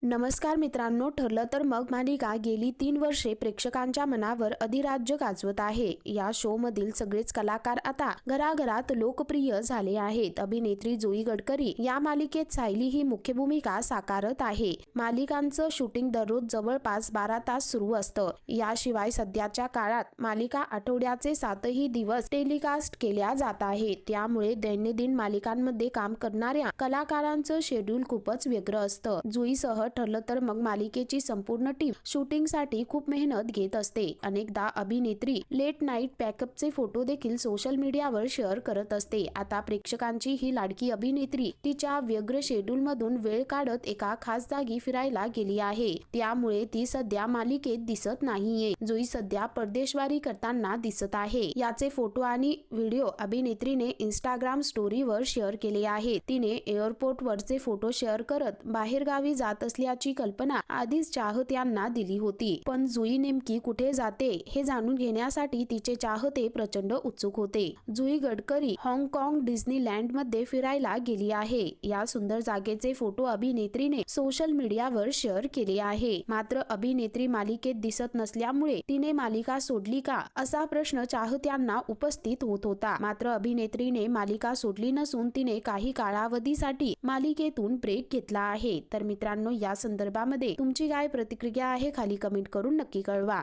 नमस्कार मित्रांनो, ठरलं तर मग मालिका गेली 3 वर्षे प्रेक्षकांच्या मनावर अधिराज्य गाजवत आहे। या शो मधील सगळेच कलाकार आता घराघरात लोकप्रिय झाले आहेत। अभिनेत्री जुई गडकरी या मालिकेत सायली ही मुख्य भूमिका साकारत आहे। मालिकांचं शूटिंग दररोज जवळपास 12 तास सुरू असतं। याशिवाय सध्याच्या काळात मालिका आठवड्याचे 7ही दिवस टेलिकास्ट केल्या जात आहेत। त्यामुळे दैनंदिन मालिकांमध्ये काम करणाऱ्या कलाकारांचं शेड्यूल खूपच वेगळं असतं। जुईसह ठरलं तर मग मालिकेची संपूर्ण टीम शूटिंगसाठी खूप मेहनत घेत असते। अनेकदा अभिनेत्री लेट नाईट पॅकअपचे फोटो देखील सोशल मीडियावर शेअर करत असते। आता प्रेक्षकांची ही लाडकी अभिनेत्री तिच्या व्यग्र शेड्यूल मधून वेळ काढत एका खास जागी फिरायला गेली आहे। त्यामुळे ती सध्या मालिकेत दिसत नाहीये। जुई सध्या परदेशवारी करताना दिसत आहे। याचे फोटो आणि व्हिडिओ अभिनेत्रीने इंस्टाग्राम स्टोरीवर शेअर केले आहेत। तिने एअरपोर्ट वरचे फोटो शेअर करत बाहेरगावी जात असल्याची कल्पना आधीच चाहत्यांना दिली होती। पण जुई नेमकी कुठे जाते हे जाणून घेण्यासाठी तिचे चाहते प्रचंड उत्सुक होते। जुई गडकरी हाँगकाँग डिस्नीलँड मध्ये फिरायला गेली आहे। या सुंदर जागेचे फोटो अभिनेत्रीने सोशल मीडियावर शेअर केले आहे। मात्र अभिनेत्री मालिकेत दिसत नसल्यामुळे तिने मालिका सोडली का असा प्रश्न चाहत्यांना उपस्थित होत होता। मात्र अभिनेत्रीने मालिका सोडली नसून तिने काही कालावधीसाठी मालिकेतून ब्रेक घेतला आहे। तर मित्रांनो, या संदर्भामध्ये तुमची काय प्रतिक्रिया आहे खाली कमेंट करून नक्की कळवा।